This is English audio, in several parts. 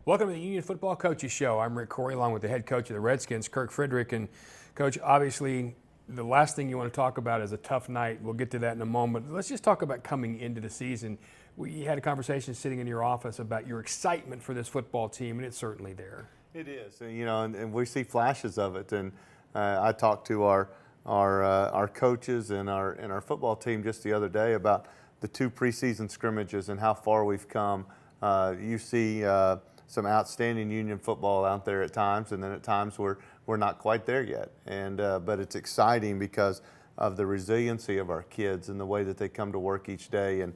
Welcome to the Union Football Coaches Show. I'm Rick Corey, along with the head coach of the Redskins, Kirk Frederick. And Coach, obviously, the last thing you want to talk about is a tough night. We'll get to that in a moment. Let's just talk about coming into the season. We had a conversation sitting in your office about your excitement for this football team, and it's certainly there. It is, and we see flashes of it. And I talked to our coaches and our football team just the other day about the 2 preseason scrimmages and how far we've come. You see some outstanding Union football out there at times, and then at times we're not quite there yet. And but it's exciting because of the resiliency of our kids and the way that they come to work each day, and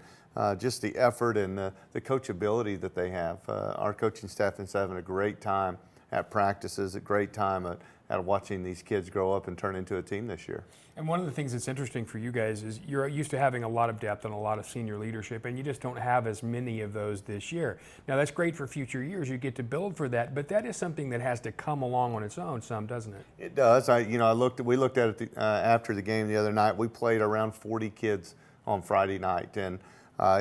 just the effort and the coachability that they have. Our coaching staff is having a great time at practices, a great time at watching these kids grow up and turn into a team this year. And one of the things that's interesting for you guys is you're used to having a lot of depth and a lot of senior leadership, and you just don't have as many of those this year. Now, that's great for future years. You get to build for that, but that is something that has to come along on its own some, doesn't it? It does. We looked at it after the game the other night. We played around 40 kids on Friday night, and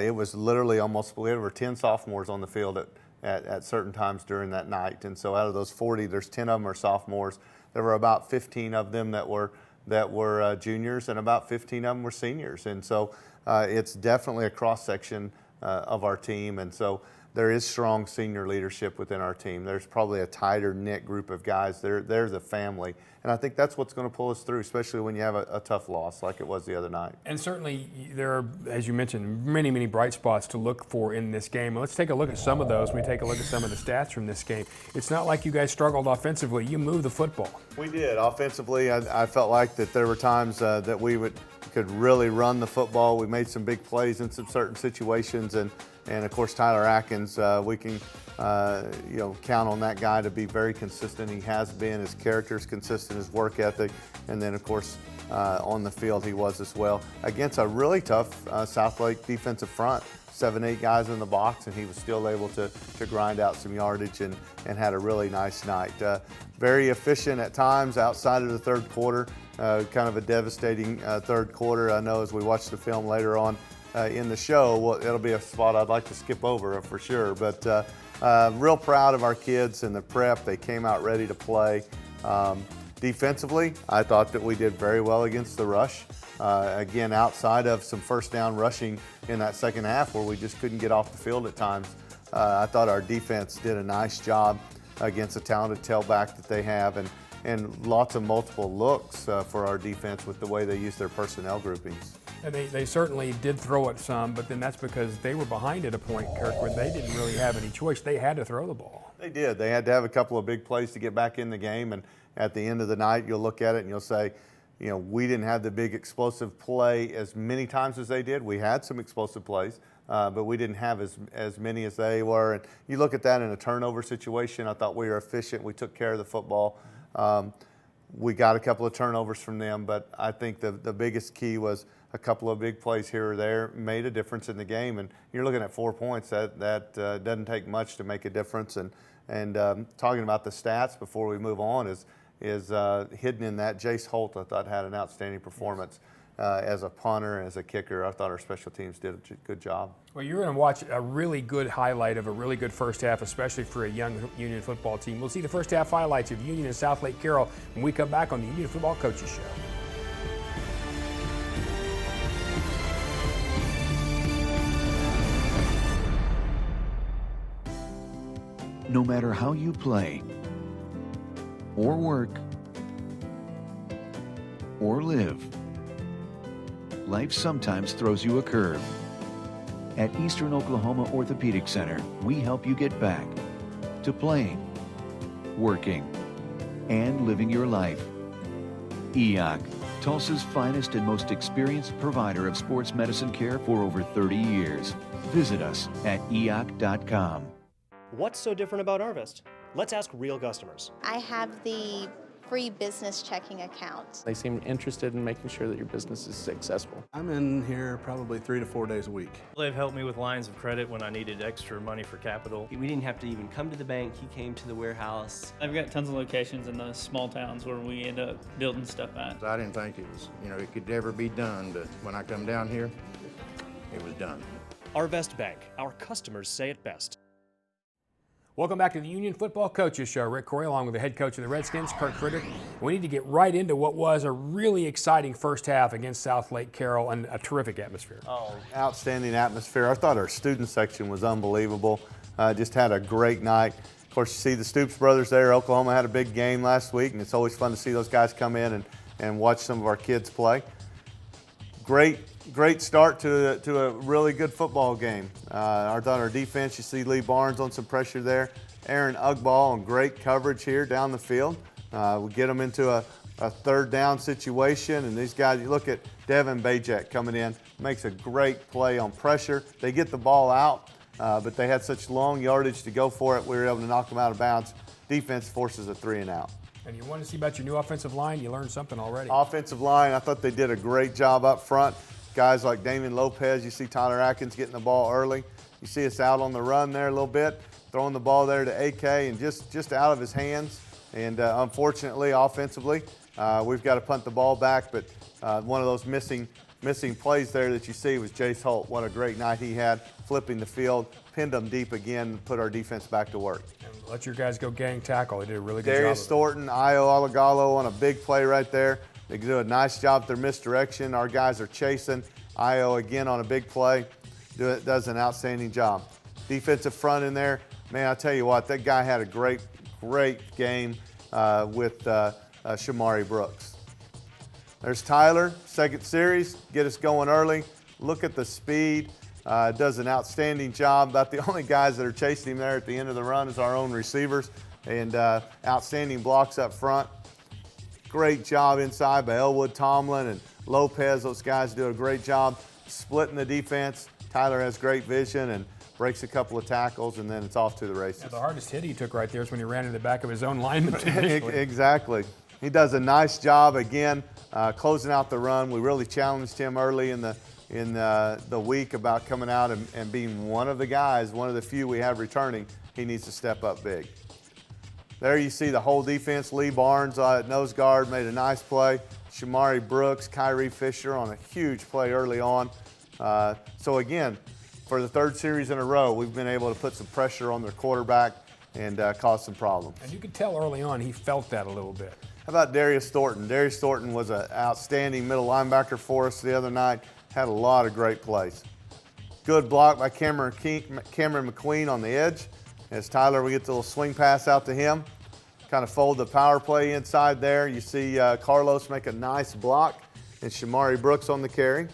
it was literally almost, we had over 10 sophomores on the field at certain times during that night. And so out of those 40, there's 10 of them are sophomores. There were about 15 of them that were juniors, and about 15 of them were seniors. And so it's definitely a cross-section of our team. And so there is strong senior leadership within our team. There's probably a tighter knit group of guys. They're the family. And I think that's what's going to pull us through, especially when you have a tough loss like it was the other night. And certainly there are, as you mentioned, many, many bright spots to look for in this game. Let's take a look at some of those. We take a look at some of the stats from this game. It's not like you guys struggled offensively. You moved the football. We did. Offensively, I felt like that there were times that we could really run the football. We made some big plays in some certain situations, and of course Tyler Atkins, we can count on that guy to be very consistent. He has been. His character is consistent, his work ethic, and then of course on the field he was as well. Against a really tough Southlake defensive front, 7-8 guys in the box, and he was still able to grind out some yardage and had a really nice night. Very efficient at times outside of the third quarter. Kind of a devastating third quarter. I know as we watch the film later on in the show, well, it'll be a spot I'd like to skip over for sure. But real proud of our kids and the prep. They came out ready to play. Defensively, I thought that we did very well against the rush. Again, outside of some first down rushing in that second half where we just couldn't get off the field at times, I thought our defense did a nice job against the talented tailback that they have, and lots of multiple looks for our defense with the way they use their personnel groupings. And they certainly did throw it some, but then that's because they were behind at a point, Kirk, where they didn't really have any choice. They had to throw the ball. They did. They had to have a couple of big plays to get back in the game, and at the end of the night, you'll look at it and you'll say, we didn't have the big explosive play as many times as they did. We had some explosive plays, but we didn't have as many as they were. And you look at that in a turnover situation, I thought we were efficient. We took care of the football. We got a couple of turnovers from them, but I think the biggest key was a couple of big plays here or there made a difference in the game. And you're looking at 4 points. That doesn't take much to make a difference. And talking about the stats before we move on is hidden in that. Jace Holt, I thought, had an outstanding performance as a punter and as a kicker. I thought our special teams did a good job. Well, you're going to watch a really good highlight of a really good first half, especially for a young Union football team. We'll see the first half highlights of Union and Southlake Carroll when we come back on the Union Football Coaches Show. No matter how you play, or work, or live, life sometimes throws you a curve. At Eastern Oklahoma Orthopedic Center, we help you get back to playing, working, and living your life. EOC, Tulsa's finest and most experienced provider of sports medicine care for over 30 years. Visit us at eoc.com. What's so different about Arvest? Let's ask real customers. I have the free business checking account. They seem interested in making sure that your business is successful. I'm in here probably 3 to 4 days a week. They've helped me with lines of credit when I needed extra money for capital. We didn't have to even come to the bank. He came to the warehouse. I've got tons of locations in the small towns where we end up building stuff at. I didn't think it was, it could ever be done, but when I come down here, it was done. Arvest Bank. Our customers say it best. Welcome back to the Union Football Coaches Show. Rick Corey along with the head coach of the Redskins, Kirk Friedrich. We need to get right into what was a really exciting first half against Southlake Carroll and a terrific atmosphere. Oh, outstanding atmosphere. I thought our student section was unbelievable. Just had a great night. Of course, you see the Stoops brothers there. Oklahoma had a big game last week, and it's always fun to see those guys come in and watch some of our kids play. Great start to a really good football game. Our defense, you see Lee Barnes on some pressure there. Aaron Ugball on great coverage here down the field. We get them into a third down situation, and these guys, you look at Devin Bajek coming in, makes a great play on pressure. They get the ball out, but they had such long yardage to go for it, we were able to knock them out of bounds. Defense forces a 3-and-out. And you want to see about your new offensive line? You learned something already. Offensive line, I thought they did a great job up front. Guys like Damian Lopez, you see Tyler Atkins getting the ball early. You see us out on the run there a little bit, throwing the ball there to AK and just out of his hands. And unfortunately, offensively, we've got to punt the ball back. But one of those missing plays there that you see was Jace Holt. What a great night he had, flipping the field, pinned them deep again, put our defense back to work. And let your guys go gang tackle. They did a really good Darius job. Thornton, Io Alagalo on a big play right there. They do a nice job with their misdirection. Our guys are chasing. Io again on a big play. Does an outstanding job. Defensive front in there, man, I tell you what, that guy had a great game with Shamari Brooks. There's Tyler, second series, get us going early. Look at the speed. Does an outstanding job. About the only guys that are chasing him there at the end of the run is our own receivers. And outstanding blocks up front. Great job inside by Elwood Tomlin and Lopez. Those guys do a great job splitting the defense. Tyler has great vision and breaks a couple of tackles, and then it's off to the races. Yeah, the hardest hit he took right there is when he ran into the back of his own lineman. Exactly. He does a nice job again closing out the run. We really challenged him early in the week about coming out and being one of the guys, one of the few we have returning. He needs to step up big. There you see the whole defense. Lee Barnes at nose guard made a nice play. Shamari Brooks, Kyrie Fisher on a huge play early on. So again, for the third series in a row, we've been able to put some pressure on their quarterback and cause some problems. And you could tell early on he felt that a little bit. How about Darius Thornton? Darius Thornton was an outstanding middle linebacker for us the other night. Had a lot of great plays. Good block by Cameron McQueen on the edge. As Tyler, we get the little swing pass out to him. Kind of fold the power play inside there. You see Carlos make a nice block and Shamari Brooks on the carry.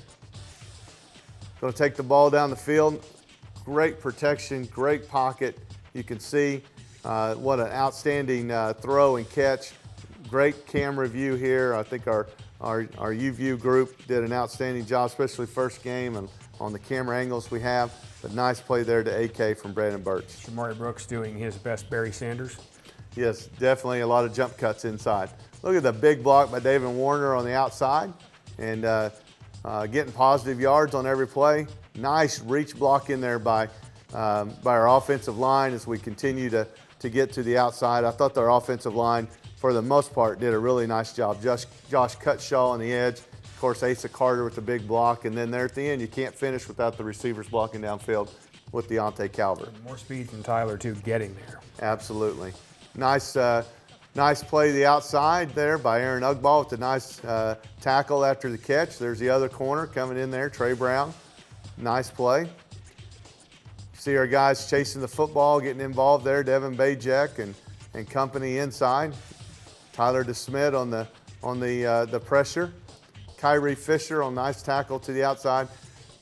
Going to take the ball down the field. Great protection, great pocket. You can see what an outstanding throw and catch. Great camera view here. I think our UView group did an outstanding job, especially first game and on the camera angles we have. But nice play there to AK from Brandon Birch. Shamari Brooks doing his best Barry Sanders. Yes, definitely a lot of jump cuts inside. Look at the big block by David Warner on the outside and getting positive yards on every play. Nice reach block in there by our offensive line as we continue to get to the outside. I thought their offensive line, for the most part, did a really nice job. Josh Cutshaw on the edge. Of course, Asa Carter with the big block. And then there at the end, you can't finish without the receivers blocking downfield with Deontay Calvert. More speed from Tyler, too, getting there. Absolutely. Nice play to the outside there by Aaron Ugball with a nice tackle after the catch. There's the other corner coming in there, Trey Brown. Nice play. See our guys chasing the football, getting involved there. Devin Bajek and company inside. Tyler DeSmit on the pressure. Kyrie Fisher on nice tackle to the outside.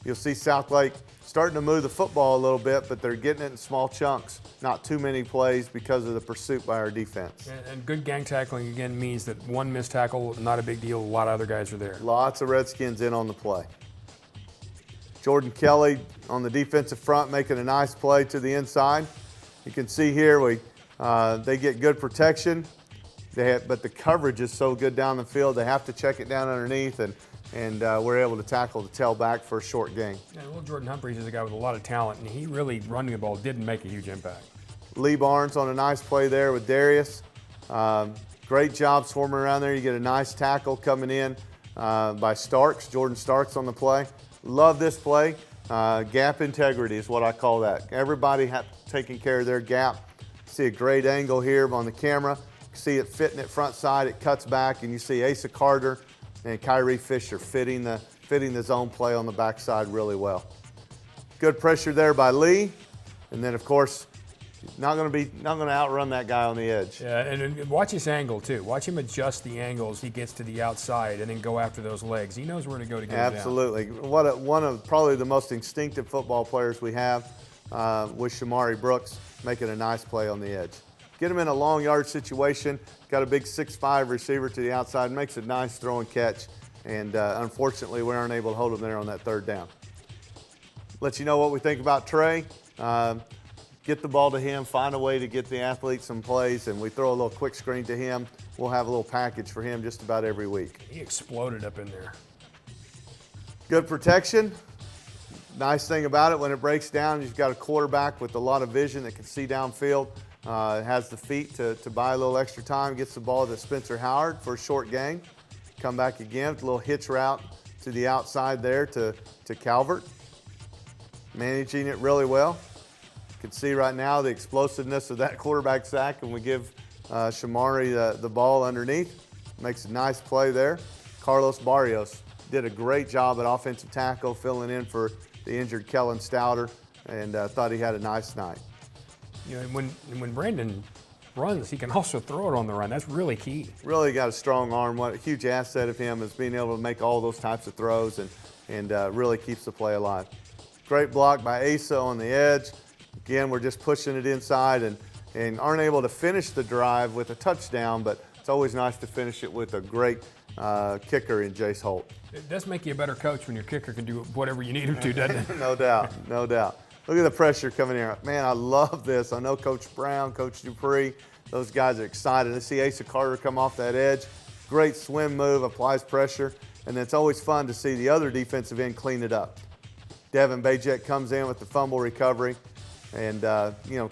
You'll see Southlake starting to move the football a little bit, but they're getting it in small chunks. Not too many plays because of the pursuit by our defense. And good gang tackling, again, means that one missed tackle, not a big deal. A lot of other guys are there. Lots of Redskins in on the play. Jordan Kelly on the defensive front making a nice play to the inside. You can see here they get good protection, but the coverage is so good down the field, they have to check it down underneath, and we're able to tackle the tailback for a short gain. Yeah, well, Jordan Humphreys is a guy with a lot of talent, and he really, running the ball, didn't make a huge impact. Lee Barnes on a nice play there with Darius. Great job swarming around there. You get a nice tackle coming in by Starks, Jordan Starks on the play. Love this play. Gap integrity is what I call that. Everybody taking care of their gap. See a great angle here on the camera. See it fitting it front side, it cuts back, and you see Asa Carter and Kyrie Fisher fitting the zone play on the backside really well. Good pressure there by Lee, and then of course, not going to outrun that guy on the edge. Yeah, and watch his angle too. Watch him adjust the angle as he gets to the outside and then go after those legs. He knows where to go to get it down. Absolutely. One of probably the most instinctive football players we have with Shamari Brooks making a nice play on the edge. Get him in a long yard situation, got a big 6'5" receiver to the outside, makes a nice throw and catch, and unfortunately we aren't able to hold him there on that third down. Let you know what we think about Trey. Get the ball to him, find a way to get the athlete some plays, and we throw a little quick screen to him. We'll have a little package for him just about every week. He exploded up in there. Good protection. Nice thing about it, when it breaks down, you've got a quarterback with a lot of vision that can see downfield. Has the feet to buy a little extra time, gets the ball to Spencer Howard for a short gain. Come back again with a little hitch route to the outside there to Calvert. Managing it really well. You can see right now the explosiveness of that quarterback sack, and we give Shamari the ball underneath. Makes a nice play there. Carlos Barrios did a great job at offensive tackle, filling in for the injured Kellen Stouter, and thought he had a nice night. You know, when Brandon runs, he can also throw it on the run. That's really key. Really got a strong arm. What a huge asset of him is being able to make all those types of throws and really keeps the play alive. Great block by Asa on the edge. Again, we're just pushing it inside and aren't able to finish the drive with a touchdown, but it's always nice to finish it with a great kicker in Jace Holt. It does make you a better coach when your kicker can do whatever you need him to, doesn't it? No doubt, no doubt. Look at the pressure coming here. Man, I love this. I know Coach Brown, Coach Dupree, those guys are excited to see Asa Carter come off that edge. Great swim move, applies pressure, and it's always fun to see the other defensive end clean it up. Devin Bajek comes in with the fumble recovery, and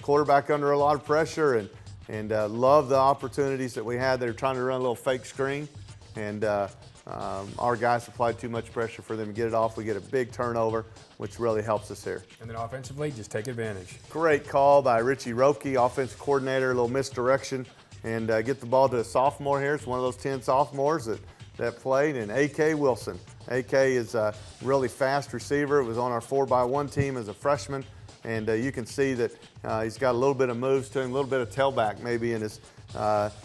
quarterback under a lot of pressure, and love the opportunities that we had. They were trying to run a little fake screen, and our guys applied too much pressure for them to get it off. We get a big turnover, which really helps us here. And then offensively, just take advantage. Great call by Richie Roque, offensive coordinator, a little misdirection, and get the ball to a sophomore here. It's one of those 10 sophomores that played, and A.K. Wilson. A.K. is a really fast receiver. It was on our 4x1 team as a freshman, and you can see that he's got a little bit of moves to him, a little bit of tailback maybe in his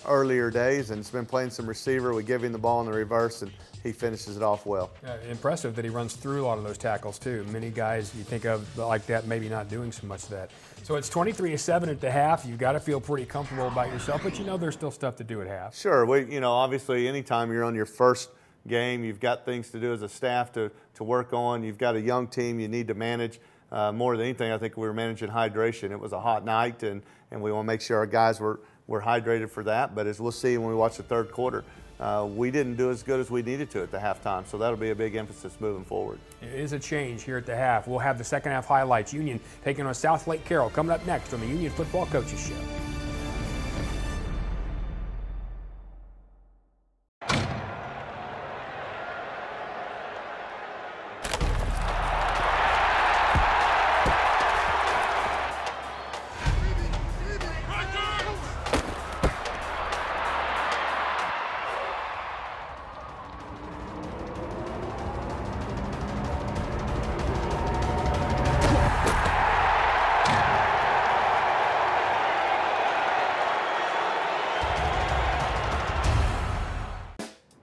earlier days, and he's been playing some receiver. We give him the ball in the reverse, and he finishes it off well. Impressive that he runs through a lot of those tackles too. Many guys you think of like that maybe not doing so much of that. So it's 23-7 at the half. You've got to feel pretty comfortable about yourself, but you know there's still stuff to do at half. Sure. Obviously anytime you're on your first game, you've got things to do as a staff to work on. You've got a young team you need to manage. More than anything, I think we were managing hydration. It was a hot night, and we want to make sure our guys were hydrated for that. But as we'll see when we watch the third quarter, we didn't do as good as we needed to at the halftime, so that'll be a big emphasis moving forward. It is a change here at the half. We'll have the second half highlights. Union taking on Southlake Carroll coming up next on the Union Football Coaches Show.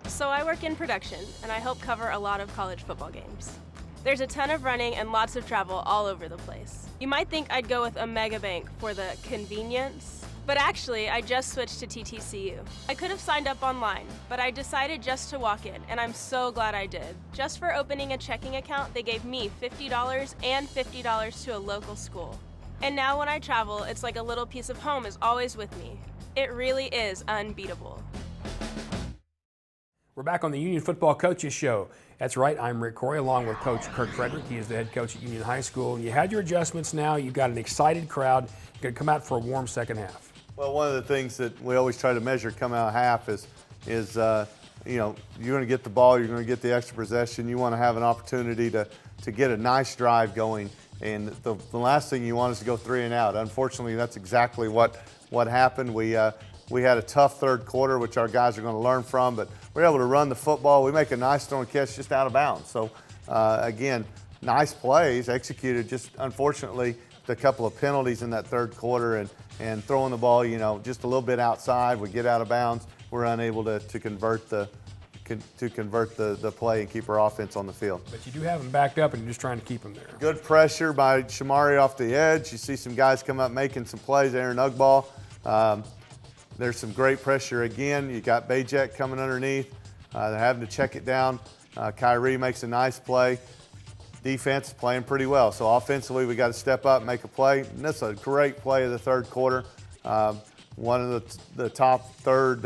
So I work in production, and I help cover a lot of college football games. There's a ton of running and lots of travel all over the place. You might think I'd go with a mega bank for the convenience, but actually I just switched to TTCU. I could have signed up online, but I decided just to walk in, and I'm so glad I did. Just for opening a checking account, they gave me $50 and $50 to a local school. And now when I travel, it's like a little piece of home is always with me. It really is unbeatable. We're back on the Union Football Coaches Show. That's right, I'm Rick Corey along with Coach Kirk Frederick. He is the head coach at Union High School. You had your adjustments now. You've got an excited crowd. You're going to come out for a warm second half. Well, one of the things that we always try to measure coming out of half is you're going to get the ball, you're going to get the extra possession. You want to have an opportunity to get a nice drive going And the last thing you want is to go 3 and out. Unfortunately, that's exactly what happened. We had a tough third quarter, which our guys are going to learn from, but we're able to run the football. We make a nice throwing catch just out of bounds. So, again, nice plays executed, just unfortunately a couple of penalties in that third quarter and throwing the ball, just a little bit outside. We get out of bounds. We're unable to convert the play and keep our offense on the field. But you do have them backed up, and you're just trying to keep them there. Good pressure by Shamari off the edge. You see some guys come up making some plays. Aaron Ugball. There's some great pressure again. You got Bajek coming underneath. They're having to check it down. Kyrie makes a nice play. Defense is playing pretty well. So offensively, we got to step up, make a play. And that's a great play of the third quarter. One of the top third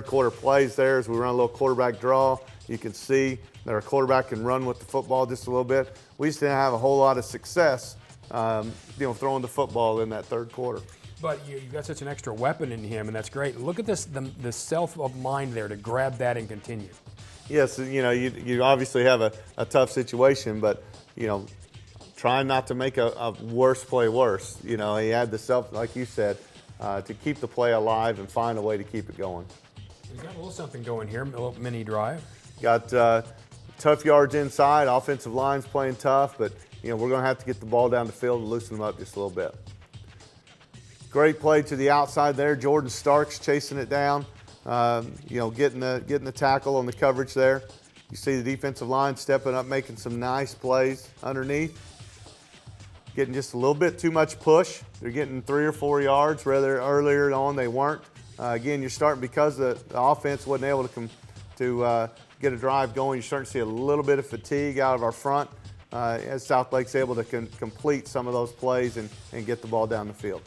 quarter plays there is we run a little quarterback draw. You can see that our quarterback can run with the football just a little bit. We just didn't have a whole lot of success, throwing the football in that third quarter. But you've got such an extra weapon in him, and that's great. Look at this, the self of mind there to grab that and continue. Yes, you obviously have a tough situation, but, trying not to make a worse play worse. He had the self, like you said, to keep the play alive and find a way to keep it going. He's got a little something going here, a little mini drive. Got tough yards inside, offensive line's playing tough, but, we're going to have to get the ball down the field and loosen them up just a little bit. Great play to the outside there. Jordan Starks chasing it down. Getting the tackle on the coverage there. You see the defensive line stepping up, making some nice plays underneath. Getting just a little bit too much push. They're getting 3 or 4 yards, rather earlier on they weren't. Again, you're starting because the offense wasn't able to get a drive going. You're starting to see a little bit of fatigue out of our front as Southlake's able to complete some of those plays and get the ball down the field.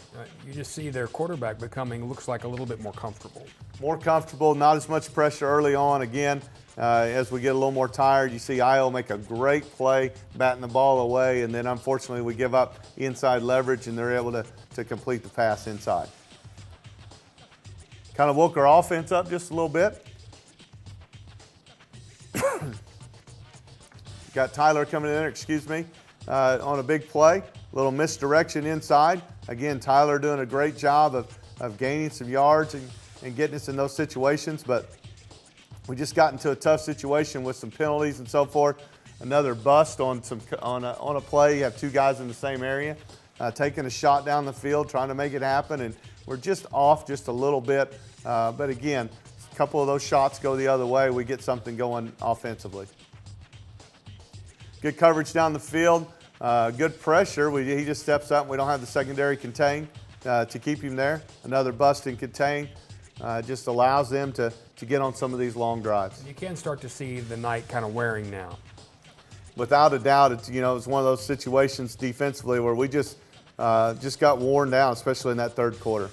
You just see their quarterback looks like a little bit more comfortable. More comfortable, not as much pressure early on. Again, as we get a little more tired, you see Io make a great play, batting the ball away, and then unfortunately we give up inside leverage and they're able to complete the pass inside. Kind of woke our offense up just a little bit. Got Tyler coming in there, on a big play. A little misdirection inside. Again, Tyler doing a great job of gaining some yards and getting us in those situations, but we just got into a tough situation with some penalties and so forth. Another bust on a play. You have 2 guys in the same area, taking a shot down the field, trying to make it happen, and we're just off just a little bit. But again, a couple of those shots go the other way. We get something going offensively. Good coverage down the field. Good pressure. He just steps up and we don't have the secondary contained to keep him there. Another bust and contain just allows them to get on some of these long drives. You can start to see the night kind of wearing now. Without a doubt, it's one of those situations defensively where we just got worn down, especially in that third quarter.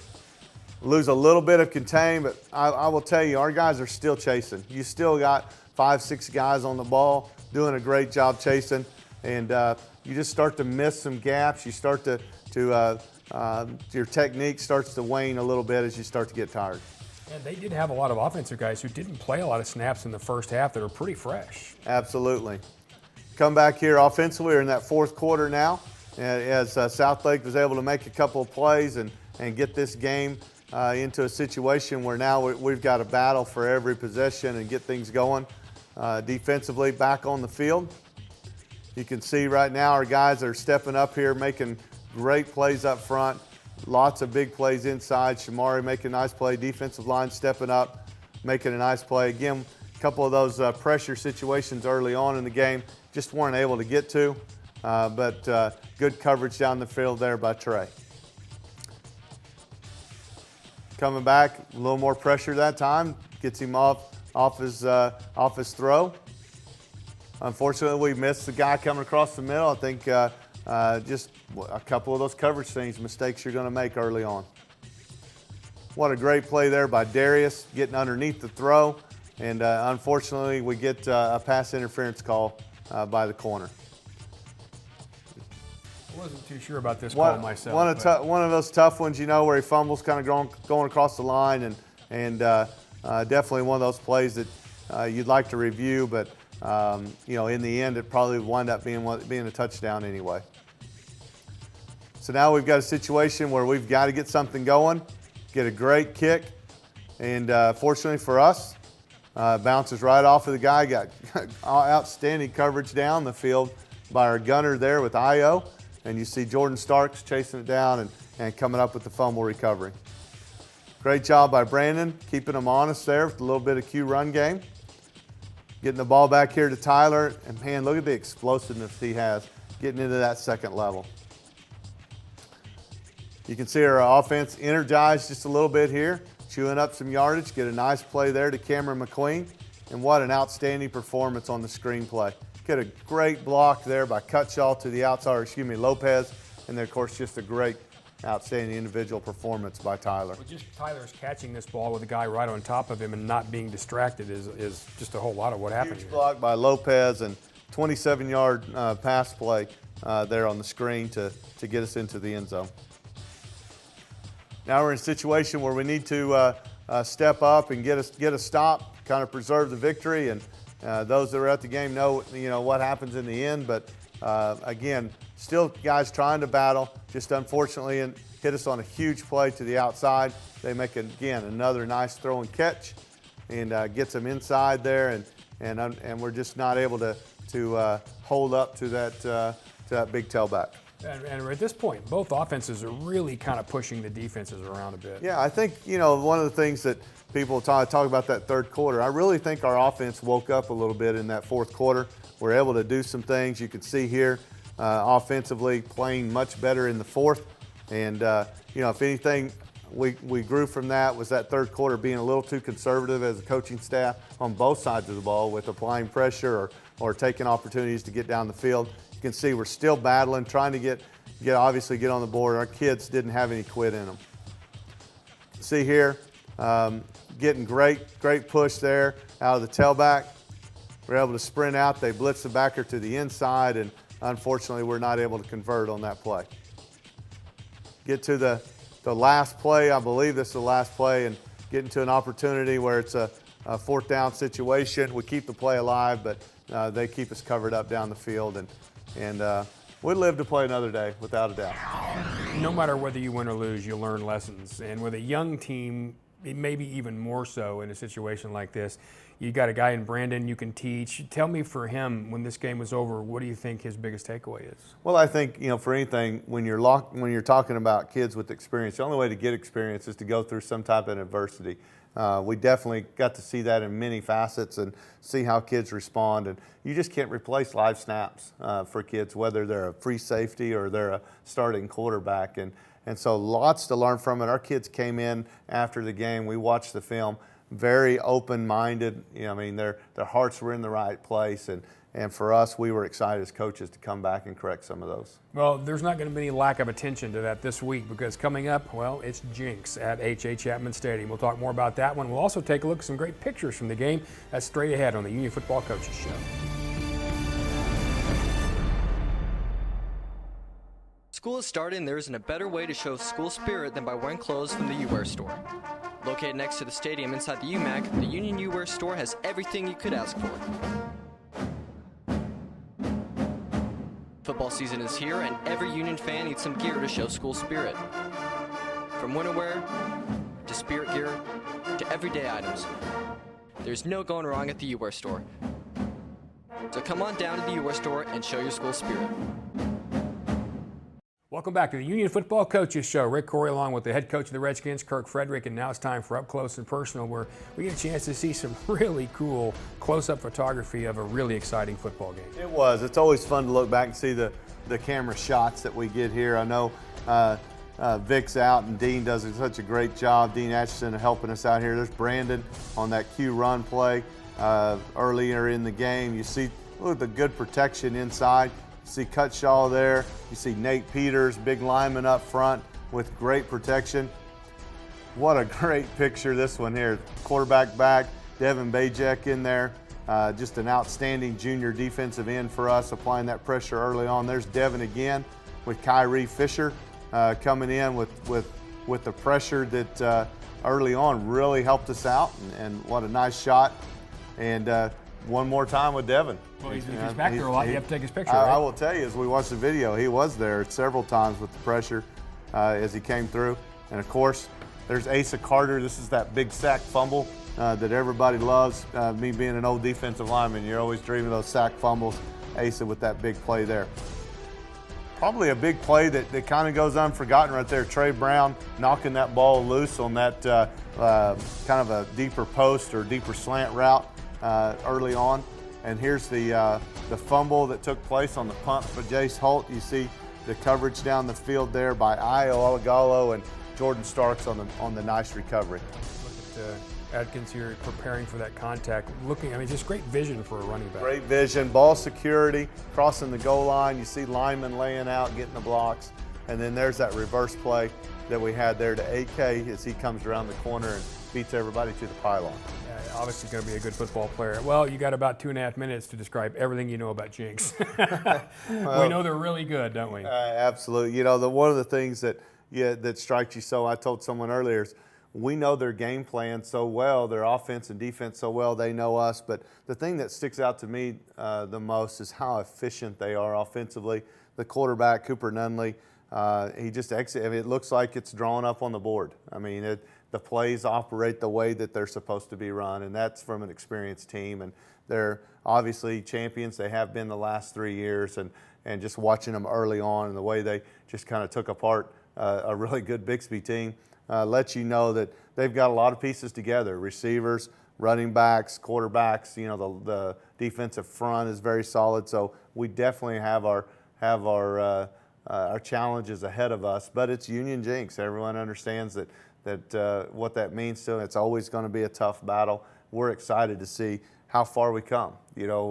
Lose a little bit of contain, but I will tell you, our guys are still chasing. You still got 5, 6 guys on the ball doing a great job chasing, and you just start to miss some gaps. You start to your technique starts to wane a little bit as you start to get tired. And they did have a lot of offensive guys who didn't play a lot of snaps in the first half that are pretty fresh. Absolutely. Come back here offensively. We're in that fourth quarter now, as Southlake was able to make a couple of plays and get this game into a situation where now we've got a battle for every possession and get things going. Defensively back on the field. You can see right now our guys are stepping up here, making great plays up front. Lots of big plays inside. Shamari making a nice play. Defensive line stepping up, making a nice play. Again, a couple of those pressure situations early on in the game just weren't able to get to, but good coverage down the field there by Trey. Coming back, a little more pressure that time, gets him off his throw. Unfortunately, we missed the guy coming across the middle. I think just a couple of those coverage things, mistakes you're going to make early on. What a great play there by Darius, getting underneath the throw. And unfortunately, we get a pass interference call by the corner. I wasn't too sure about this call myself. One of those tough ones, where he fumbles kind of going across the line, and definitely one of those plays that you'd like to review, but In the end, it probably wound up being a touchdown anyway. So now we've got a situation where we've got to get something going, get a great kick, and fortunately for us, bounces right off of the guy. Got outstanding coverage down the field by our gunner there with Io, and you see Jordan Starks chasing it down and coming up with the fumble recovery. Great job by Brandon, keeping him honest there with a little bit of Q run game. Getting the ball back here to Tyler, and man, look at the explosiveness he has getting into that second level. You can see our offense energized just a little bit here, chewing up some yardage, get a nice play there to Cameron McQueen, and what an outstanding performance on the screen play. Get a great block there by Cutshaw to the outside, Lopez, and then of course just a great, outstanding individual performance by Tyler. Well, just Tyler's catching this ball with a guy right on top of him and not being distracted is just a whole lot of what happened Huge here. Block by Lopez and 27-yard pass play there on the screen to get us into the end zone. Now we're in a situation where we need to step up and get a stop, kind of preserve the victory, and those that are at the game know what happens in the end. But again, still guys trying to battle. Just unfortunately hit us on a huge play to the outside. They make again another nice throw and catch, and gets them inside there, and we're just not able to hold up to that big tailback. And at this point, both offenses are really kind of pushing the defenses around a bit. Yeah, I think, one of the things that people talk about that third quarter, I really think our offense woke up a little bit in that fourth quarter. We're able to do some things. You can see here, offensively playing much better in the fourth. And, if anything, we grew from that was that third quarter being a little too conservative as a coaching staff on both sides of the ball with applying pressure or taking opportunities to get down the field. You can see we're still battling, trying to get on the board. Our kids didn't have any quit in them. See here, getting great push there out of the tailback. We're able to sprint out. They blitz the backer to the inside, and unfortunately, we're not able to convert on that play. Get to the last play. I believe this is the last play, and get into an opportunity where it's a fourth down situation. We keep the play alive, but they keep us covered up down the field, and we'd live to play another day, without a doubt. No matter whether you win or lose, you learn lessons. And with a young team, maybe even more so in a situation like this, you got a guy in Brandon you can teach. Tell me, for him, when this game was over, what do you think his biggest takeaway is? Well, I think, for anything, when you're talking about kids with experience, the only way to get experience is to go through some type of adversity. We definitely got to see that in many facets and see how kids respond. And you just can't replace live snaps for kids, whether they're a free safety or they're a starting quarterback. And so lots to learn from it. Our kids came in after the game. We watched the film, very open-minded. Their hearts were in the right place. And for us, we were excited as coaches to come back and correct some of those. Well, there's not going to be any lack of attention to that this week, because coming up, well, it's Jinx at H.A. Chapman Stadium. We'll talk more about that one. We'll also take a look at some great pictures from the game. That's straight ahead on the Union Football Coaches Show. School is starting, and there isn't a better way to show school spirit than by wearing clothes from the U-Wear store. Located next to the stadium inside the UMAC, the Union U-Wear store has everything you could ask for. Football season is here, and every Union fan needs some gear to show school spirit. From winter wear to spirit gear to everyday items, there's no going wrong at the U-Wear store. So come on down to the U-Wear store and show your school spirit. Welcome back to the Union Football Coaches Show. Rick Corey along with the head coach of the Redskins, Kirk Frederick, and now it's time for Up Close and Personal, where we get a chance to see some really cool close-up photography of a really exciting football game. It was. It's always fun to look back and see the camera shots that we get here. I know Vic's out and Dean does such a great job. Dean Atchison helping us out here. There's Brandon on that Q run play earlier in the game. You see, look at the good protection inside. You see Cutshaw there. You see Nate Peters, big lineman up front with great protection. What a great picture this one here. Quarterback back, Devin Bajek in there. Just an outstanding junior defensive end for us, applying that pressure early on. There's Devin again with Kyrie Fisher coming in with the pressure that early on really helped us out, and what a nice shot. And one more time with Devin. Well, if he's back there a lot, you have to take his picture, right? I will tell you, as we watched the video, he was there several times with the pressure as he came through. And of course, there's Asa Carter. This is that big sack fumble that everybody loves. Me being an old defensive lineman, you're always dreaming of those sack fumbles. Asa with that big play there. Probably a big play that kind of goes unforgotten right there. Trey Brown knocking that ball loose on that kind of a deeper post or deeper slant route early on. And here's the fumble that took place on the punt for Jace Holt. You see the coverage down the field there by Io Alagalo and Jordan Starks on the nice recovery. Look at Adkins here preparing for that contact. Looking, I mean, just great vision for a running back. Great vision, ball security, crossing the goal line. You see linemen laying out, getting the blocks. And then there's that reverse play that we had there to AK as he comes around the corner and beats everybody to the pylon. Obviously going to be a good football player. Well, you got about 2.5 minutes to describe everything you know about Jinx. Well, we know they're really good, don't we? Absolutely. You know, one of the things that strikes you so, I told someone earlier, is we know their game plan so well, their offense and defense so well, they know us. But the thing that sticks out to me the most is how efficient they are offensively. The quarterback, Cooper Nunley, he just exits. I mean, it looks like it's drawn up on the board. I mean, the plays operate the way that they're supposed to be run, and that's from an experienced team. And they're obviously champions. They have been the last 3 years, and just watching them early on and the way they just kind of took apart a really good Bixby team lets you know that they've got a lot of pieces together. Receivers, running backs, quarterbacks. You know, the defensive front is very solid. So we definitely have our challenges ahead of us. But it's Union Jinx. Everyone understands that what that means to them. It's always going to be a tough battle. We're excited to see how far we come. You know,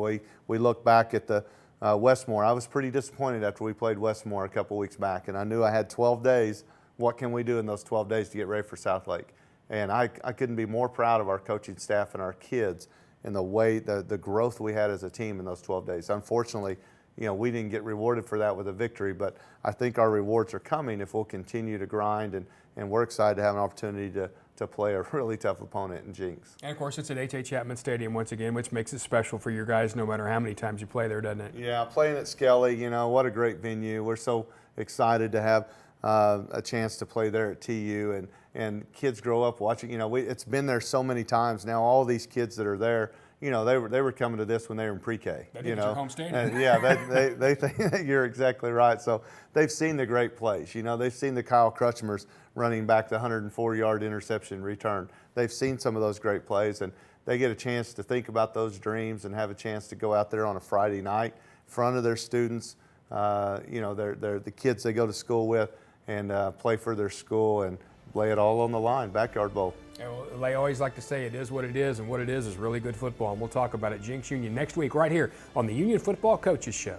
we look back at the Westmore. I was pretty disappointed after we played Westmore a couple weeks back, and I knew I had 12 days. What can we do in those 12 days to get ready for Southlake? And I couldn't be more proud of our coaching staff and our kids and the way the growth we had as a team in those 12 days. Unfortunately, you know, we didn't get rewarded for that with a victory, but I think our rewards are coming if we'll continue to grind, and we're excited to have an opportunity to play a really tough opponent in Jinx. And of course, it's at H.A. Chapman Stadium once again, which makes it special for your guys no matter how many times you play there, doesn't it? Yeah, playing at Skelly, you know, what a great venue. We're so excited to have a chance to play there at TU, and kids grow up watching. You know, it's been there so many times now. All these kids that are there, you know, they were coming to this when they were in pre-K. That is your home stadium. And yeah, they think that you're exactly right. So they've seen the great plays. You know, they've seen the Kyle Crutchmers running back the 104-yard interception return. They've seen some of those great plays, and they get a chance to think about those dreams and have a chance to go out there on a Friday night in front of their students. You know, they're the kids they go to school with, and play for their school and lay it all on the line. Backyard Bowl. They always like to say it is what it is, and what it is really good football. And we'll talk about it, Jinx Union, next week right here on the Union Football Coaches Show.